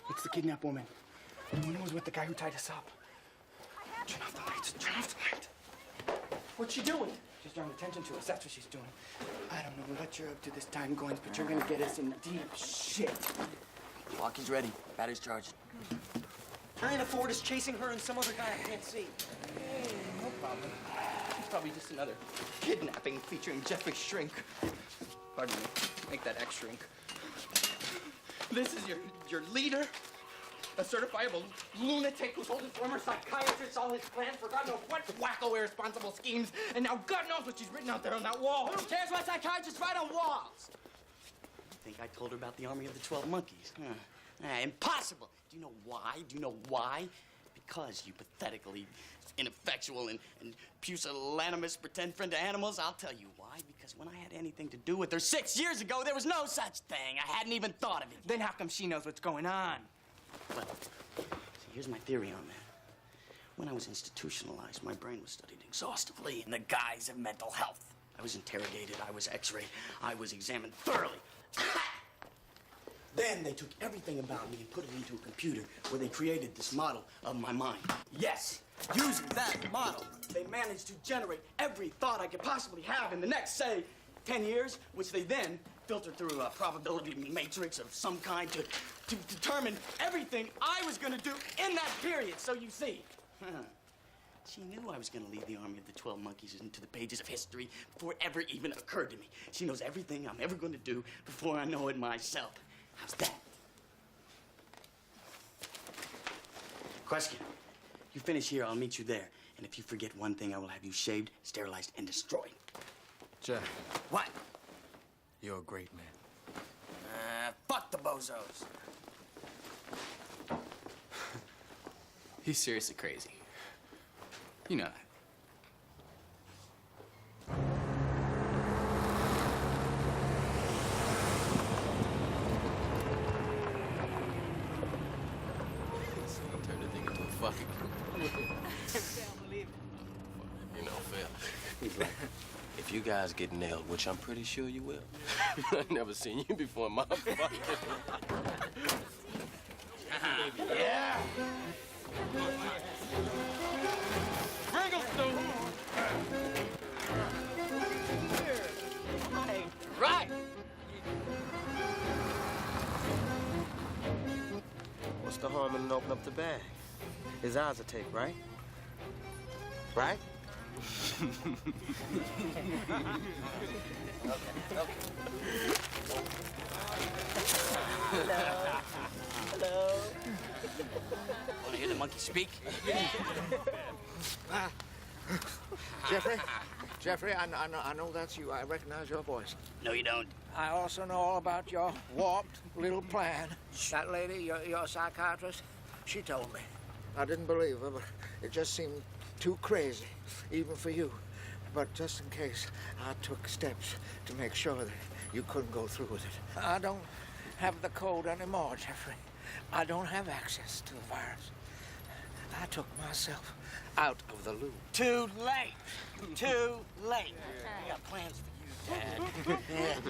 It's the kidnapped woman. The one who was with the guy who tied us up. Turn off the lights. Turn off the lights. What's she doing? She's drawing attention to us. That's what she's doing. I don't know what you're up to this time, Goins, but you're gonna get us in deep shit. Walkie's ready. Battery's charged. Marina Ford is chasing her and some other guy I can't see. Hey, no problem. It's probably just another kidnapping featuring Jeffrey Shrink. Pardon me. Make that X shrink. This is your leader? A certifiable lunatic who's holding former psychiatrists all his plans for God knows what wacko irresponsible schemes, and now God knows what she's written out there on that wall. Who cares what psychiatrists write on walls? I think I told her about the Army of the 12 Monkeys. Impossible. Do you know why? Do you know why? Because you pathetically ineffectual and pusillanimous pretend friend to animals. I'll tell you why. Because when I had anything to do with her 6 years ago, there was no such thing. I hadn't even thought of it. Then how come she knows what's going on? Well, see, here's my theory on that. When I was institutionalized, my brain was studied exhaustively in the guise of mental health. I was interrogated, I was x-rayed, I was examined thoroughly. Then they took everything about me and put it into a computer where they created this model of my mind. Yes, using that model, they managed to generate every thought I could possibly have in the next, say, 10 years, which they then filtered through a probability matrix of some kind to determine everything I was going to do in that period. So you see, she knew I was going to lead the Army of the 12 Monkeys into the pages of history before it ever even occurred to me. She knows everything I'm ever going to do before I know it myself. How's that? Question. You finish here, I'll meet you there. And if you forget one thing, I will have you shaved, sterilized, and destroyed. Jeff. What? You're a great man. Fuck the bozos. He's seriously crazy. You know that. Turn the thing into a fucking group. You know, Phil. He's like, if you guys get nailed, which I'm pretty sure you will. I've never seen you before in my fucking Yeah. Right. What's the harm in opening up the bag? His eyes will take, right? Right? Hello. Want to hear the monkey speak? Jeffrey, I know that's you. I recognize your voice. No, you don't. I also know all about your warped little plan. That lady, your psychiatrist, she told me. I didn't believe her, but it just seemed too crazy, even for you. But just in case, I took steps to make sure that you couldn't go through with it. I don't have the code anymore, Jeffrey. I don't have access to the virus. I took myself out of the loop. Too late. Too late. I got plans for you, Dad.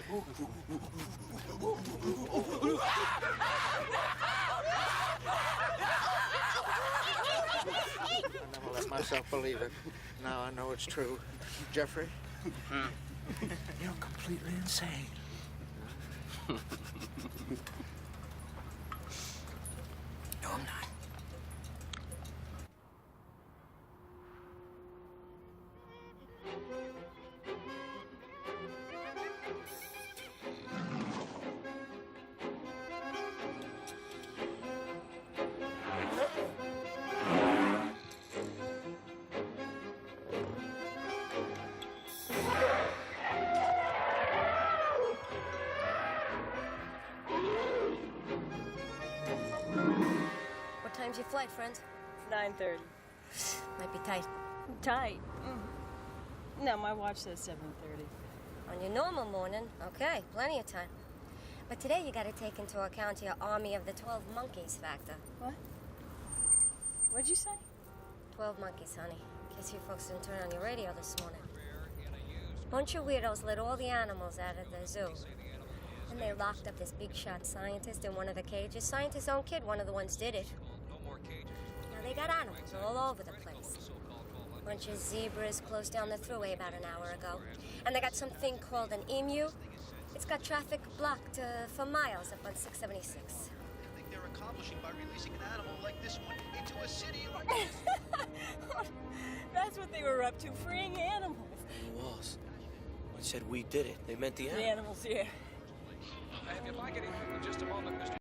I never let myself believe it. Now I know it's true. Jeffrey, you're completely insane. No, I'm not. What time's your flight, friends? 9:30. Might be tight. Tight. No, my watch says 7:30. On your normal morning, okay, plenty of time. But today you gotta take into account your Army of the 12 Monkeys factor. What? What'd you say? 12 monkeys, honey. In case you folks didn't turn on your radio this morning. Bunch of weirdos let all the animals out of the zoo. And they locked up this big shot scientist in one of the cages. Scientist's own kid, one of the ones did it. Now they got animals all over the place. Bunch of zebras closed down the thruway about an hour ago. And they got something called an emu. It's got traffic blocked for miles up on 676. I think they're accomplishing by releasing an animal like this one into a city like this. That's what they were up to, freeing animals. Who was? When said we did it, they meant the The animal. animals, yeah. If I could interrupt for just a moment, Mr.